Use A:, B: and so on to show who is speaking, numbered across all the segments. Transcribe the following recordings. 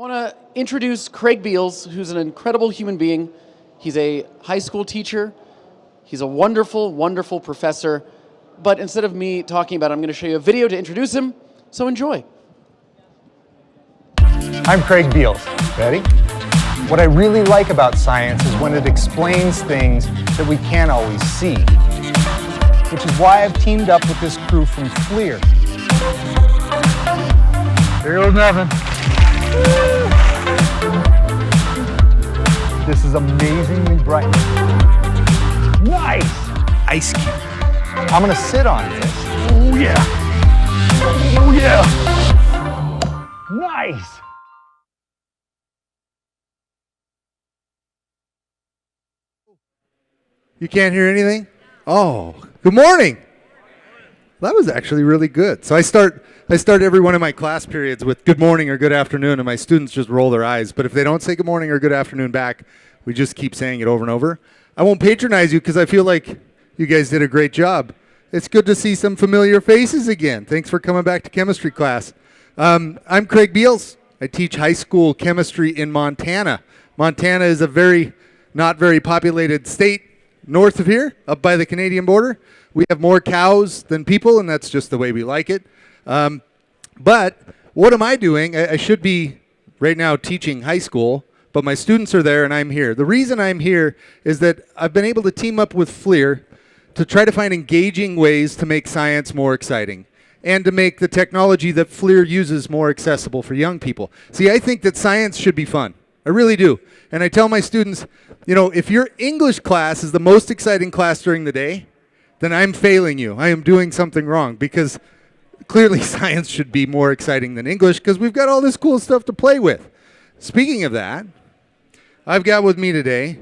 A: want to introduce Craig Beals, who's an incredible human being. He's a high school teacher. He's a wonderful, wonderful professor. But instead of me talking about it, I'm going to show you a video to introduce him. So enjoy.
B: I'm Craig Beals. Ready? What I really like about science is when it explains things that we can't always see, which is why I've teamed up with this crew from FLIR. There goes nothing. This is amazingly bright. Nice! Ice cube. I'm gonna sit on this. Oh yeah! Oh yeah! Nice!
C: You can't hear anything? Oh, good morning. That was actually really good. So I start every one of my class periods with good morning or good afternoon, and my students just roll their eyes. But if they don't say good morning or good afternoon back, we just keep saying it over and over. I won't patronize you because I feel like you guys did a great job. It's good to see some familiar faces again. Thanks for coming back to chemistry class. I'm Craig Beals. I teach high school chemistry in Montana. Montana is a not very populated state north of here, up by the Canadian border. We have more cows than people, and that's just the way we like it. But what am I doing? I should be right now teaching high school, but my students are there and I'm here. The reason I'm here is that I've been able to team up with FLIR to try to find engaging ways to make science more exciting and to make the technology that FLIR uses more accessible for young people. See, I think that science should be fun. I really do. And I tell my students, you know, if your English class is the most exciting class during the day, then I'm failing you. I am doing something wrong, because clearly science should be more exciting than English because we've got all this cool stuff to play with. Speaking of that, I've got with me today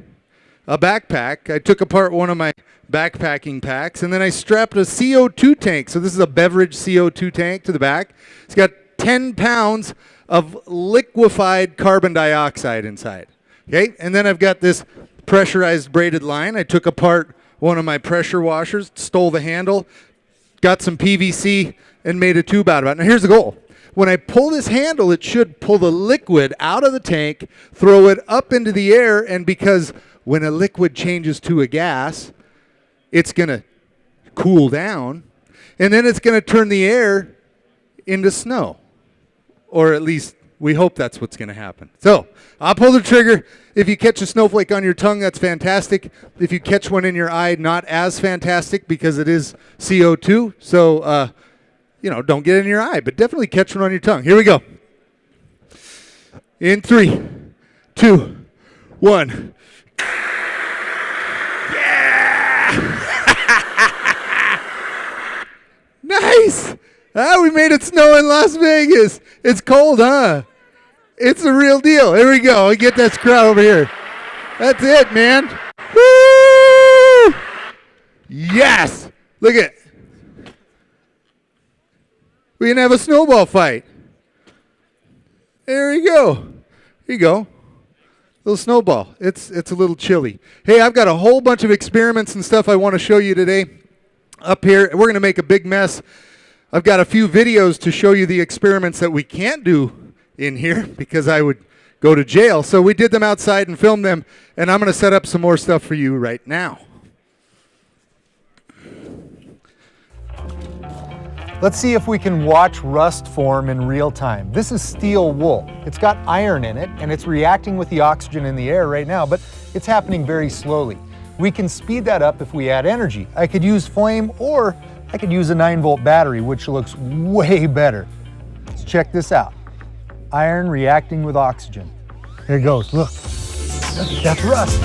C: a backpack. I took apart one of my backpacking packs, and then I strapped a CO2 tank. So this is a beverage CO2 tank to the back. It's got 10 pounds of liquefied carbon dioxide inside. Okay, and then I've got this pressurized braided line. I took apart one of my pressure washers, stole the handle, got some PVC, and made a tube out of it. Now here's the goal. When I pull this handle, it should pull the liquid out of the tank, throw it up into the air, and because when a liquid changes to a gas, it's going to cool down, and then it's going to turn the air into snow. Or at least we hope that's what's going to happen. So I'll pull the trigger. If you catch a snowflake on your tongue, that's fantastic. If you catch one in your eye, not as fantastic because it is CO2. So, don't get it in your eye, but definitely catch one on your tongue. Here we go. In 3, 2, 1. Yeah! Nice! We made it snow in Las Vegas. It's cold, huh? It's a real deal. Here we go. Get that crowd over here. That's it, man. Woo! Yes! Look at it. We can have a snowball fight. There you go. Here you go. Little snowball. It's a little chilly. Hey, I've got a whole bunch of experiments and stuff I want to show you today up here. We're going to make a big mess. I've got a few videos to show you the experiments that we can't do in here because I would go to jail. So we did them outside and filmed them, and I'm going to set up some more stuff for you right now.
B: Let's see if we can watch rust form in real time. This is steel wool. It's got iron in it, and it's reacting with the oxygen in the air right now, but it's happening very slowly. We can speed that up if we add energy. I could use flame, or I could use a 9-volt battery, which looks way better. Let's check this out. Iron reacting with oxygen. There it goes, look. That's rust.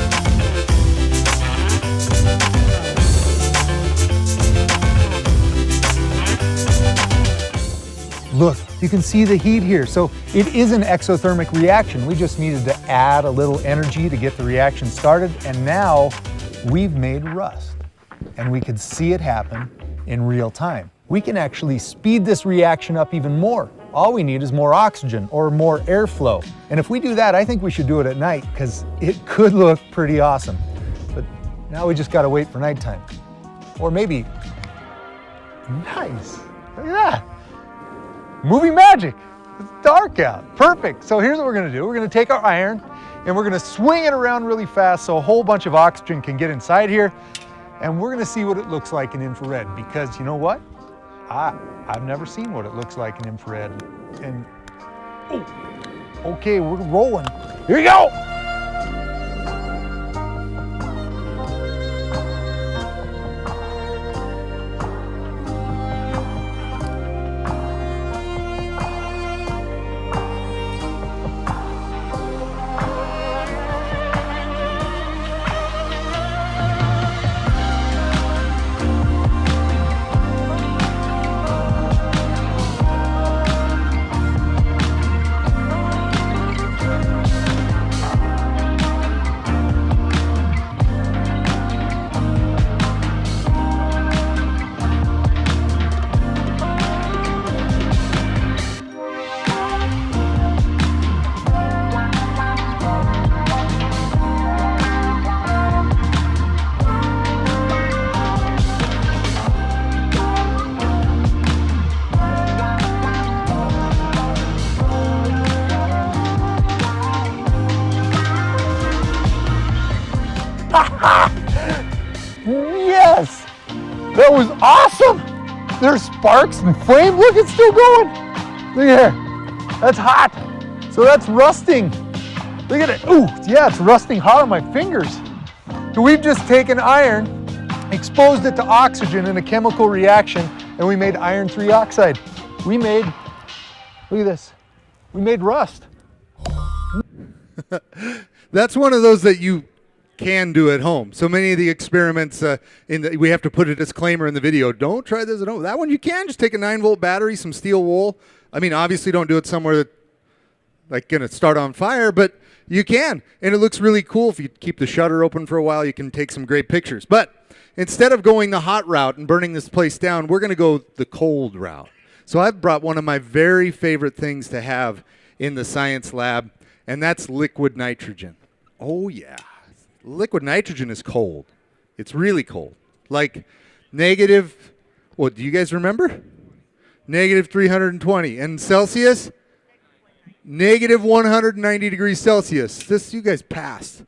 B: Look, you can see the heat here. So it is an exothermic reaction. We just needed to add a little energy to get the reaction started, and now we've made rust. And we could see it happen in real time. We can actually speed this reaction up even more. All we need is more oxygen or more airflow. And if we do that, I think we should do it at night because it could look pretty awesome. But now we just gotta wait for nighttime. Or maybe, nice, look at that. Movie magic. It's dark out. Perfect. So here's what we're going to do. We're going to take our iron and we're going to swing it around really fast so a whole bunch of oxygen can get inside here. And we're going to see what it looks like in infrared, because you know what? I've never seen what it looks like in infrared. And okay, we're rolling. Here we go. Yes! That was awesome! There's sparks and flame. Look, it's still going. Look at here. That's hot. So that's rusting. Look at it. Ooh, yeah, it's rusting hot on my fingers. So we've just taken iron, exposed it to oxygen in a chemical reaction, and we made iron 3 oxide. We made, look at this, we made rust.
C: That's one of those that you can do at home. So many of the experiments, we have to put a disclaimer in the video. Don't try this at home. That one you can just take a 9-volt battery, some steel wool. I mean, obviously don't do it somewhere that like going to start on fire, but you can. And it looks really cool. If you keep the shutter open for a while, you can take some great pictures. But instead of going the hot route and burning this place down, we're going to go the cold route. So I've brought one of my very favorite things to have in the science lab, and that's liquid nitrogen. Oh, yeah. Liquid nitrogen is cold. It's really cold. Like negative, what, do you guys remember? Negative 320. And Celsius? Negative 190 degrees Celsius. This, you guys passed.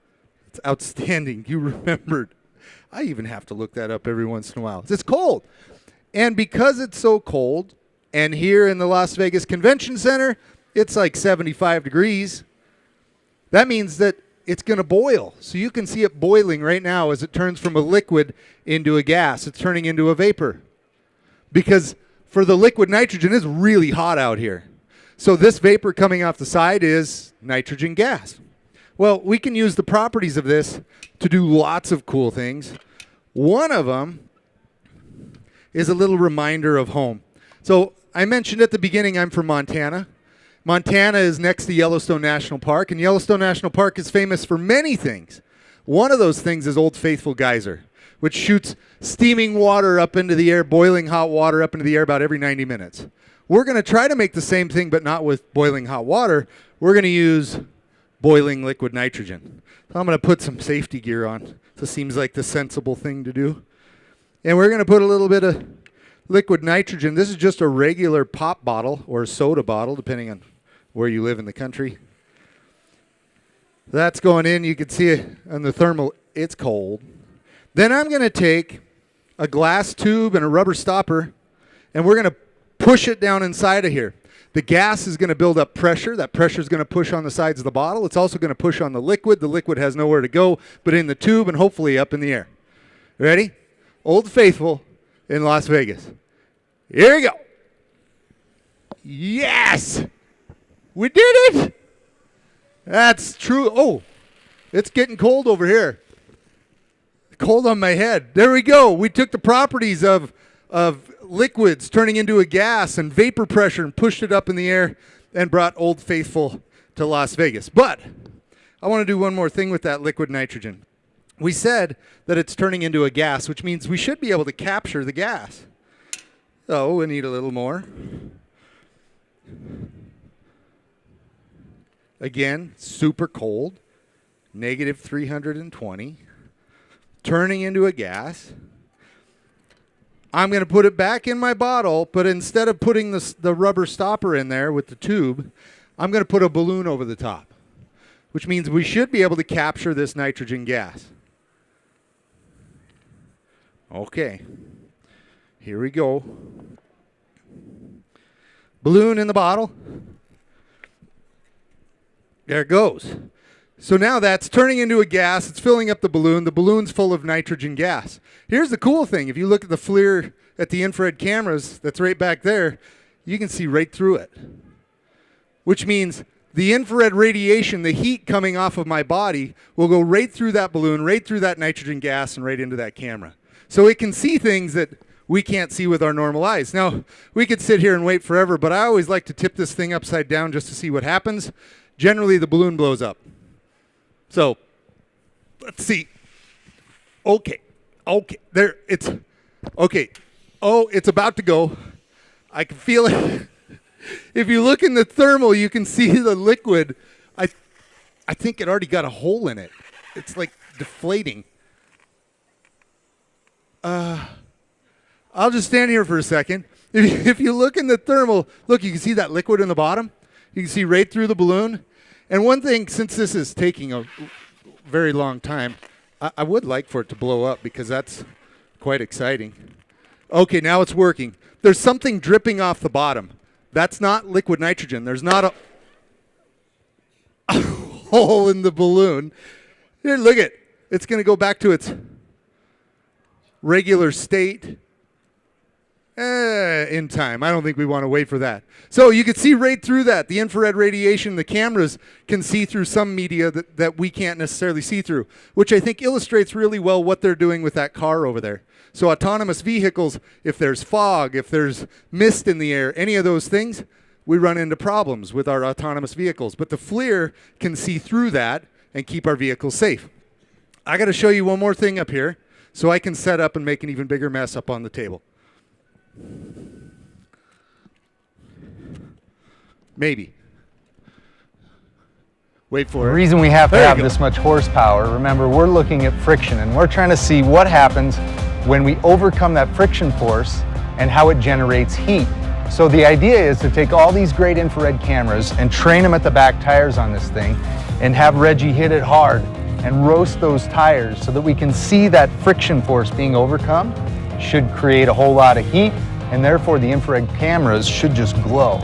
C: It's outstanding. You remembered. I even have to look that up every once in a while. It's cold. And because it's so cold, and here in the Las Vegas Convention Center, it's like 75 degrees, that means that it's going to boil. So you can see it boiling right now as it turns from a liquid into a gas. It's turning into a vapor. Because for the liquid nitrogen, it's really hot out here. So this vapor coming off the side is nitrogen gas. Well, we can use the properties of this to do lots of cool things. One of them is a little reminder of home. So I mentioned at the beginning I'm from Montana. Montana is next to Yellowstone National Park, and Yellowstone National Park is famous for many things. One of those things is Old Faithful Geyser, which shoots steaming water up into the air, boiling hot water up into the air about every 90 minutes. We're going to try to make the same thing, but not with boiling hot water. We're going to use boiling liquid nitrogen. So I'm going to put some safety gear on. This seems like the sensible thing to do. And we're going to put a little bit of liquid nitrogen. This is just a regular pop bottle or a soda bottle, depending on where you live in the country. That's going in. You can see it on the thermal. It's cold. Then I'm going to take a glass tube and a rubber stopper, and we're going to push it down inside of here. The gas is going to build up pressure. That pressure is going to push on the sides of the bottle. It's also going to push on the liquid. The liquid has nowhere to go but in the tube and hopefully up in the air. Ready? Old Faithful in Las Vegas. Here we go. Yes! We did it! That's true. Oh, it's getting cold over here. Cold on my head. There we go. We took the properties of liquids turning into a gas and vapor pressure and pushed it up in the air and brought Old Faithful to Las Vegas. But I want to do one more thing with that liquid nitrogen. We said that it's turning into a gas, which means we should be able to capture the gas. So we need a little more. Again, super cold, negative 320, turning into a gas. I'm going to put it back in my bottle, but instead of putting the rubber stopper in there with the tube, I'm going to put a balloon over the top, which means we should be able to capture this nitrogen gas. Okay, here we go. Balloon in the bottle. There it goes. So now that's turning into a gas. It's filling up the balloon. The balloon's full of nitrogen gas. Here's the cool thing. If you look at the FLIR at the infrared cameras that's right back there, you can see right through it, which means the infrared radiation, the heat coming off of my body, will go right through that balloon, right through that nitrogen gas, and right into that camera. So it can see things that we can't see with our normal eyes. Now, we could sit here and wait forever, but I always like to tip this thing upside down just to see what happens. Generally, the balloon blows up. So, let's see. Okay, there, it's, okay. Oh, it's about to go. I can feel it. If you look in the thermal, you can see the liquid. I think it already got a hole in it. It's like deflating. I'll just stand here for a second. If you look in the thermal, look, you can see that liquid in the bottom. You can see right through the balloon. And one thing, since this is taking a very long time, I would like for it to blow up because that's quite exciting. Okay, now it's working. There's something dripping off the bottom. That's not liquid nitrogen. There's not a hole in the balloon. Here, look at it. It's going to go back to its regular state in time. I don't think we want to wait for that. So you can see right through that. The infrared radiation, the cameras can see through some media that we can't necessarily see through, which I think illustrates really well what they're doing with that car over there. So autonomous vehicles, if there's fog, if there's mist in the air, any of those things, we run into problems with our autonomous vehicles. But the FLIR can see through that and keep our vehicles safe. I got to show you one more thing up here so I can set up and make an even bigger mess up on the table. Maybe. Wait for it.
B: The reason we have to have this much horsepower, remember, we're looking at friction, and we're trying to see what happens when we overcome that friction force and how it generates heat. So the idea is to take all these great infrared cameras and train them at the back tires on this thing and have Reggie hit it hard and roast those tires so that we can see that friction force being overcome. Should create a whole lot of heat, and therefore the infrared cameras should just glow.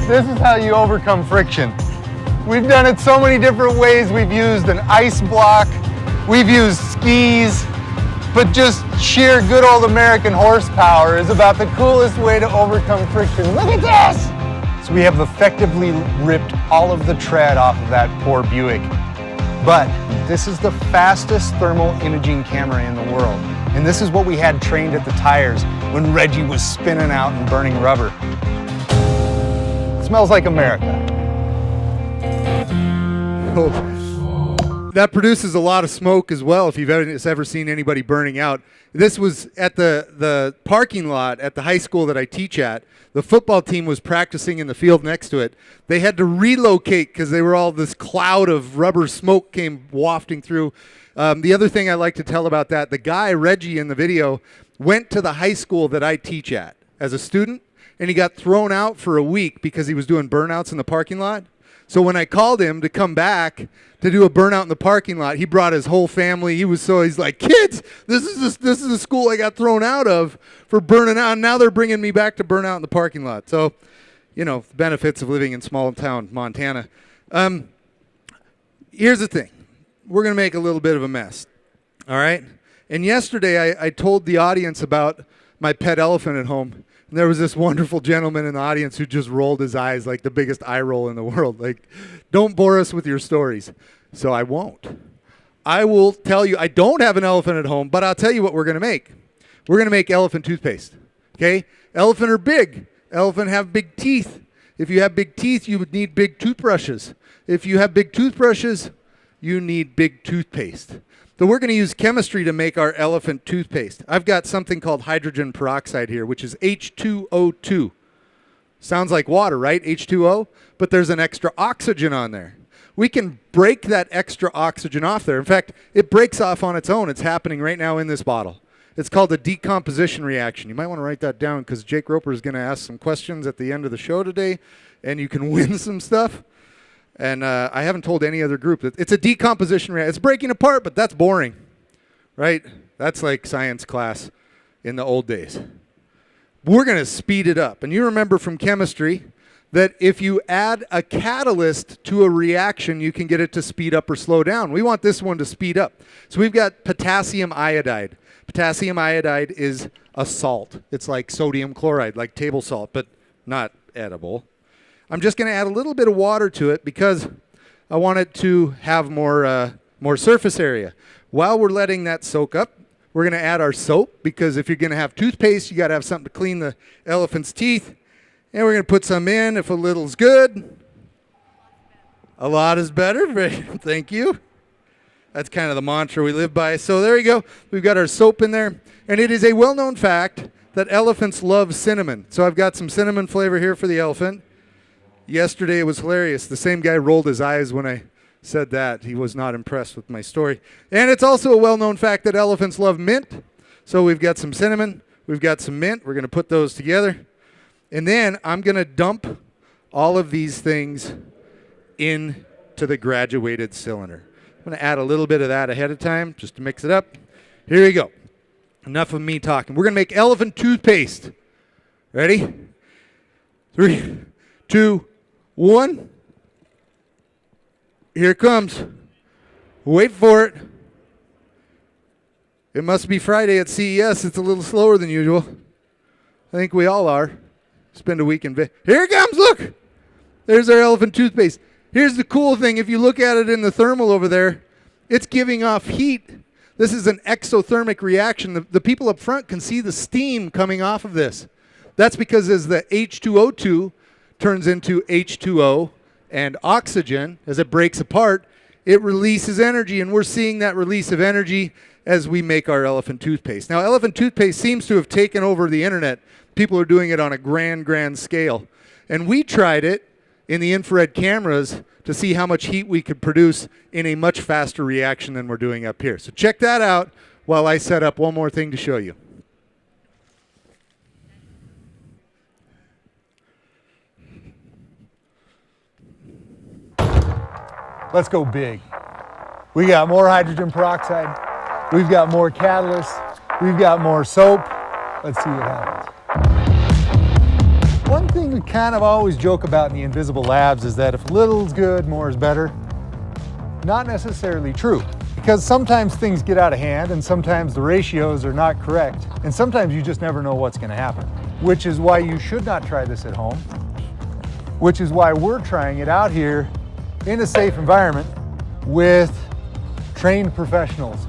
B: This is how you overcome friction. We've done it so many different ways. We've used an ice block, we've used skis, but just sheer good old American horsepower is about the coolest way to overcome friction. Look at this! So we have effectively ripped all of the tread off of that poor Buick. But this is the fastest thermal imaging camera in the world. And this is what we had trained at the tires when Reggie was spinning out and burning rubber. Smells like America.
C: Oh, that produces a lot of smoke as well if you've ever seen anybody burning out. This was at the parking lot at the high school that I teach at. The football team was practicing in the field next to it. They had to relocate because they were all this cloud of rubber smoke came wafting through. The other thing I like to tell about that, the guy, Reggie, in the video, went to the high school that I teach at as a student. And he got thrown out for a week because he was doing burnouts in the parking lot. So when I called him to come back to do a burnout in the parking lot, he brought his whole family. He's like, kids, this is the school I got thrown out of for burning out. And now they're bringing me back to burn out in the parking lot. So, you know, the benefits of living in small town Montana. Here's the thing. We're going to make a little bit of a mess. All right? And yesterday I told the audience about my pet elephant at home. And there was this wonderful gentleman in the audience who just rolled his eyes like the biggest eye roll in the world. Like, don't bore us with your stories. So I won't. I will tell you, I don't have an elephant at home, but I'll tell you what we're going to make. We're going to make elephant toothpaste. Okay? Elephant are big. Elephant have big teeth. If you have big teeth, you would need big toothbrushes. If you have big toothbrushes, you need big toothpaste. So we're going to use chemistry to make our elephant toothpaste. I've got something called hydrogen peroxide here, which is H2O2. Sounds like water, right? H2O? But there's an extra oxygen on there. We can break that extra oxygen off there. In fact, it breaks off on its own. It's happening right now in this bottle. It's called a decomposition reaction. You might want to write that down because Jake Roper is going to ask some questions at the end of the show today, and you can win some stuff. And I haven't told any other group that it's a decomposition reaction. It's breaking apart, but that's boring, right? That's like science class in the old days. We're going to speed it up. And you remember from chemistry that if you add a catalyst to a reaction, you can get it to speed up or slow down. We want this one to speed up. So we've got potassium iodide. Potassium iodide is a salt. It's like sodium chloride, like table salt, but not edible. I'm just going to add a little bit of water to it because I want it to have more surface area. While we're letting that soak up, we're going to add our soap because if you're going to have toothpaste, you got to have something to clean the elephant's teeth. And we're going to put some in if a little's good. A lot is better. Thank you. That's kind of the mantra we live by. So there you go. We've got our soap in there. And it is a well-known fact that elephants love cinnamon. So I've got some cinnamon flavor here for the elephant. Yesterday it was hilarious. The same guy rolled his eyes when I said that. He was not impressed with my story. And it's also a well-known fact that elephants love mint. So we've got some cinnamon. We've got some mint. We're going to put those together. And then I'm going to dump all of these things into the graduated cylinder. I'm going to add a little bit of that ahead of time just to mix it up. Here we go. Enough of me talking. We're going to make elephant toothpaste. Ready? 3, 2, 1. Here it comes. Wait for it. It must be Friday at CES. It's a little slower than usual. I think we all are. Spend a week in Vegas. Here it comes. Look. There's our elephant toothpaste. Here's the cool thing. If you look at it in the thermal over there, it's giving off heat. This is an exothermic reaction. The people up front can see the steam coming off of this. That's because as the H2O2 turns into H2O and oxygen, as it breaks apart, it releases energy, and we're seeing that release of energy as we make our elephant toothpaste. Now, elephant toothpaste seems to have taken over the internet. People are doing it on a grand scale. And we tried it in the infrared cameras to see how much heat we could produce in a much faster reaction than we're doing up here. So check that out while I set up one more thing to show you.
B: Let's go big. We got more hydrogen peroxide. We've got more catalyst. We've got more soap. Let's see what happens. One thing we kind of always joke about in the invisible labs is that if little's good, more is better. Not necessarily true, because sometimes things get out of hand and sometimes the ratios are not correct, and sometimes you just never know what's going to happen, which is why you should not try this at home, which is why we're trying it out here in a safe environment with trained professionals.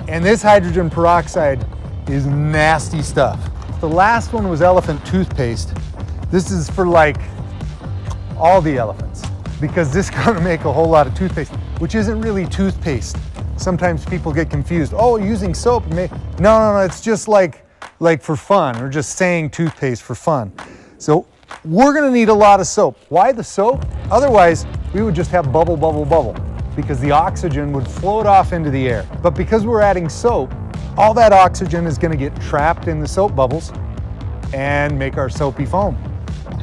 B: And this hydrogen peroxide is nasty stuff. The last one was elephant toothpaste. This is for like all the elephants, because this is gonna make a whole lot of toothpaste, which isn't really toothpaste. Sometimes people get confused. Oh, using soap. No, it's just like for fun, or just saying toothpaste for fun. So we're gonna need a lot of soap. Why the soap? Otherwise, we would just have bubble, because the oxygen would float off into the air. But because we're adding soap, all that oxygen is gonna get trapped in the soap bubbles and make our soapy foam.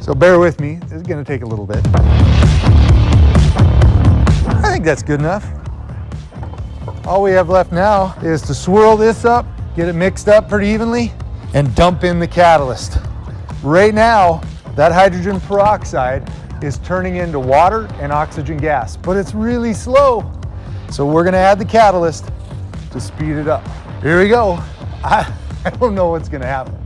B: So bear with me, this is gonna take a little bit. I think that's good enough. All we have left now is to swirl this up, get it mixed up pretty evenly, and dump in the catalyst. Right now, that hydrogen peroxide is turning into water and oxygen gas, but it's really slow. So we're gonna add the catalyst to speed it up. Here we go. I don't know what's gonna happen.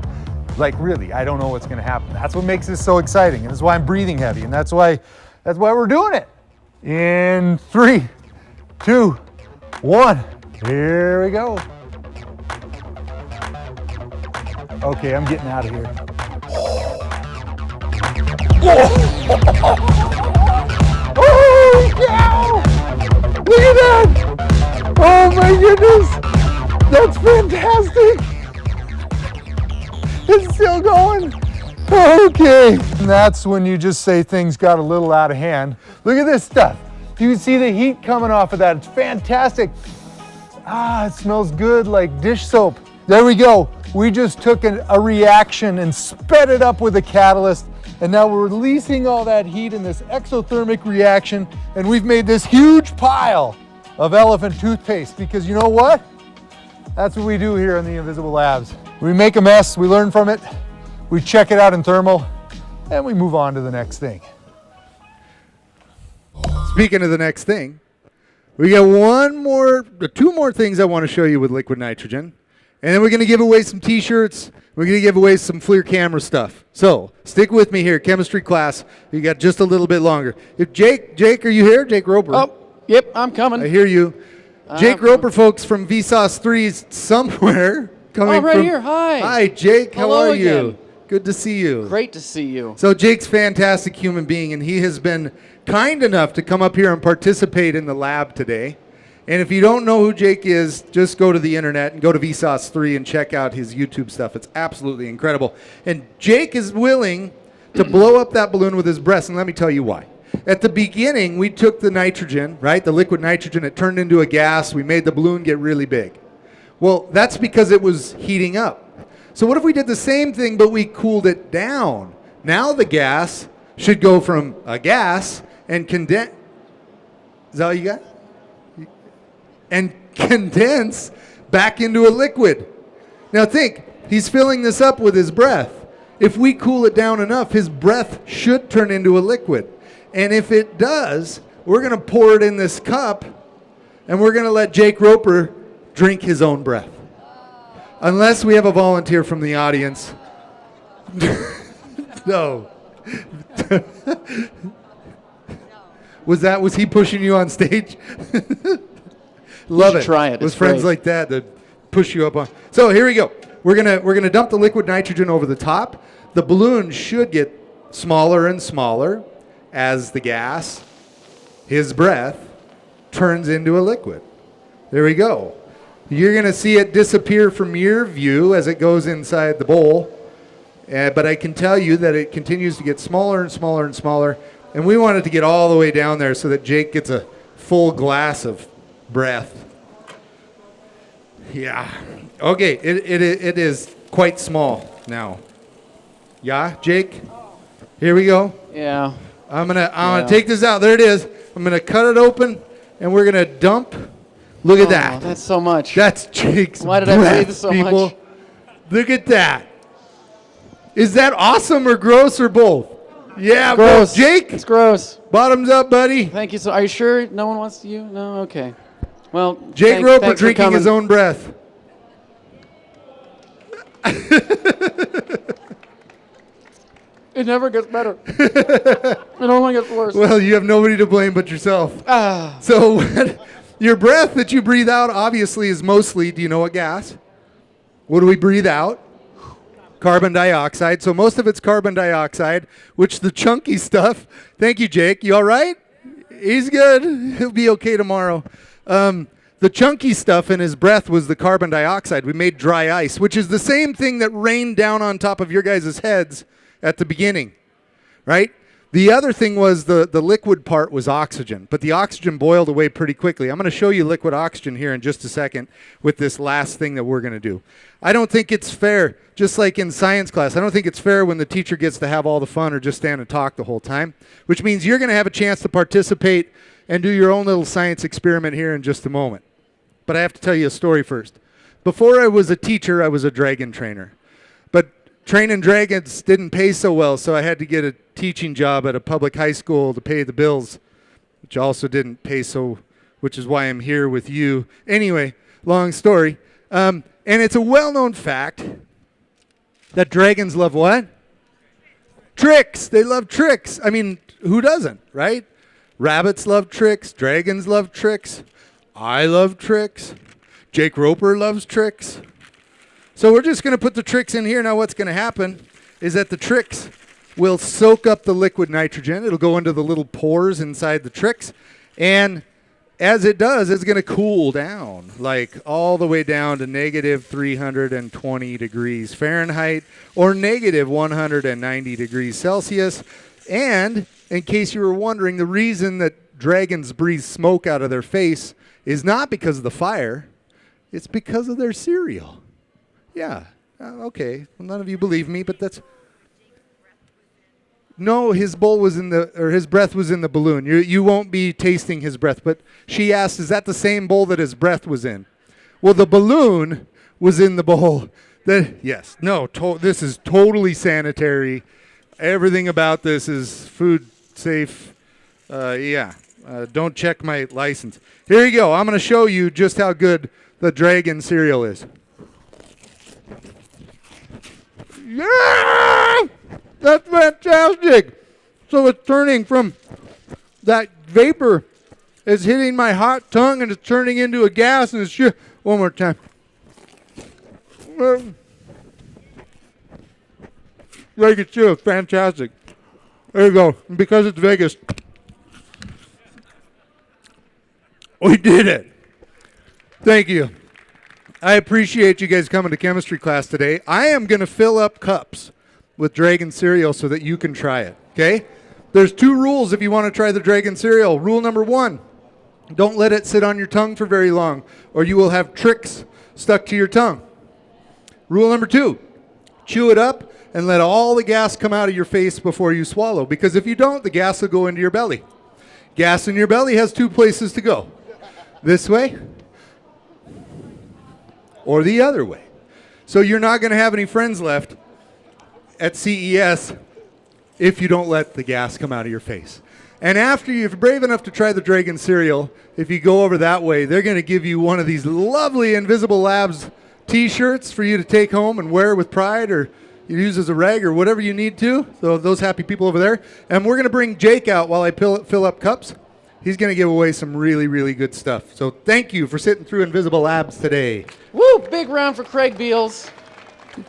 B: Like really, I don't know what's gonna happen. That's what makes this so exciting, and that's why I'm breathing heavy, and that's why we're doing it. In 3, 2, 1, here we go. Okay, I'm getting out of here. Oh, cow! Look at that! Oh my goodness! That's fantastic! It's still going. Okay. And that's when you just say things got a little out of hand. Look at this stuff. You can see the heat coming off of that. It's fantastic. Ah, it smells good like dish soap. There we go. We just took a reaction and sped it up with a catalyst. And now we're releasing all that heat in this exothermic reaction. And we've made this huge pile of elephant toothpaste because you know what? That's what we do here in the Invisible Labs. We make a mess, we learn from it, we check it out in thermal, and we move on to the next thing.
C: Speaking of the next thing, we got two more things I want to show you with liquid nitrogen. And then we're going to give away some t-shirts. We're going to give away some FLIR camera stuff. So stick with me here, chemistry class. You got just a little bit longer. If Jake, are you here? Jake Roper.
A: Oh, yep, I'm coming.
C: I hear you. Jake Roper, folks, from Vsauce 3's somewhere coming
A: right
C: from.
A: Here. Hi.
C: Hi, Jake. How
A: Hello
C: are you?
A: again.
C: Good to see you.
A: Great to see you.
C: So Jake's a fantastic human being, and he has been kind enough to come up here and participate in the lab today. And if you don't know who Jake is, just go to the internet and go to Vsauce 3 and check out his YouTube stuff. It's absolutely incredible. And Jake is willing to blow up that balloon with his breath, and let me tell you why. At the beginning, we took the nitrogen, right, the liquid nitrogen, it turned into a gas. We made the balloon get really big. Well, that's because it was heating up. So what if we did the same thing, but we cooled it down? Now the gas should go from a gas and condense. Is that all you got? And condense back into a liquid. Now think, he's filling this up with his breath. If we cool it down enough, his breath should turn into a liquid. And if it does, we're going to pour it in this cup, and we're going to let Jake Roper drink his own breath. Unless we have a volunteer from the audience. No. Was he pushing you on stage? Love it.
A: Try it.
C: With
A: It's
C: friends
A: great.
C: like that push you up on. So here we go. We're gonna dump the liquid nitrogen over the top. The balloon should get smaller and smaller as the gas, his breath, turns into a liquid. There we go. You're going to see it disappear from your view as it goes inside the bowl. But I can tell you that it continues to get smaller and smaller and smaller. And we want it to get all the way down there so that Jake gets a full glass of breath. Yeah. Okay, it is quite small now. Yeah, Jake? Here we go.
A: Yeah.
C: I'm gonna take this out. There it is. I'm gonna cut it open, and we're gonna dump. Look at that.
A: That's so much.
C: That's Jake's
A: Why did I
C: breath,
A: breathe so
C: people.
A: much?
C: Look at that. Is that awesome or gross or both? Yeah,
A: Gross.
C: both. Jake,
A: It's gross.
C: bottoms up, buddy.
A: Thank you. So, are you sure no one wants you? No. Okay. Well,
C: Jake Roper
A: thanks for
C: drinking his
A: coming.
C: own breath.
A: It never gets better. It only gets worse.
C: Well, you have nobody to blame but yourself. So your breath that you breathe out obviously is mostly, do you know what gas? What do we breathe out? Carbon dioxide. So most of it's carbon dioxide, which the chunky stuff. Thank you, Jake. You all right? He's good. He'll be okay tomorrow. The chunky stuff in his breath was the carbon dioxide. We made dry ice, which is the same thing that rained down on top of your guys' heads at the beginning, right? The other thing was the liquid part was oxygen, but the oxygen boiled away pretty quickly. I'm going to show you liquid oxygen here in just a second with this last thing that we're going to do. I don't think it's fair, just like in science class, I don't think it's fair when the teacher gets to have all the fun or just stand and talk the whole time, which means you're going to have a chance to participate and do your own little science experiment here in just a moment. But I have to tell you a story first. Before I was a teacher, I was a dragon trainer. But training dragons didn't pay so well, so I had to get a teaching job at a public high school to pay the bills, which also didn't pay so, which is why I'm here with you. Anyway, long story. And it's a well-known fact that dragons love what? Tricks. They love tricks. I mean, who doesn't, right? Rabbits love tricks. Dragons love tricks. I love tricks. Jake Roper loves tricks. So we're just going to put the tricks in here. Now what's going to happen is that the tricks will soak up the liquid nitrogen. It'll go into the little pores inside the tricks. And as it does, it's going to cool down, like all the way down to negative 320 degrees Fahrenheit or negative 190 degrees Celsius. And in case you were wondering, the reason that dragons breathe smoke out of their face is not because of the fire. It's because of their cereal. Yeah. Okay. Well, none of you believe me, but that's... No, his breath was in the balloon. You won't be tasting his breath. But she asked, is that the same bowl that his breath was in? Well, the balloon was in the bowl. Yes. No, this is totally sanitary. Everything about this is food safe. Don't check my license. Here you go. I'm going to show you just how good the dragon cereal is. Yeah! That's fantastic. So it's turning from that vapor is hitting my hot tongue and it's turning into a gas and it's one more time. Dragon cereal is fantastic. There you go. And because it's Vegas, we did it. Thank you. I appreciate you guys coming to chemistry class today. I am going to fill up cups with dragon cereal so that you can try it, okay? There's 2 rules if you want to try the dragon cereal. Rule number 1, don't let it sit on your tongue for very long or you will have tricks stuck to your tongue. Rule number 2, chew it up and let all the gas come out of your face before you swallow, because if you don't, the gas will go into your belly. Gas in your belly has 2 places to go. This way or the other way. So you're not going to have any friends left at CES if you don't let the gas come out of your face. And after you're brave enough to try the dragon cereal, if you go over that way, they're going to give you one of these lovely Invisible Labs t-shirts for you to take home and wear with pride, or you use as a rag or whatever you need to. So those happy people over there. And we're going to bring Jake out while I fill up cups. He's going to give away some really, really good stuff. So thank you for sitting through Invisible Labs today.
A: Woo! Big round for Craig Beals.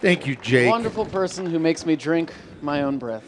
C: Thank you, Jake.
A: Wonderful person who makes me drink my own breath.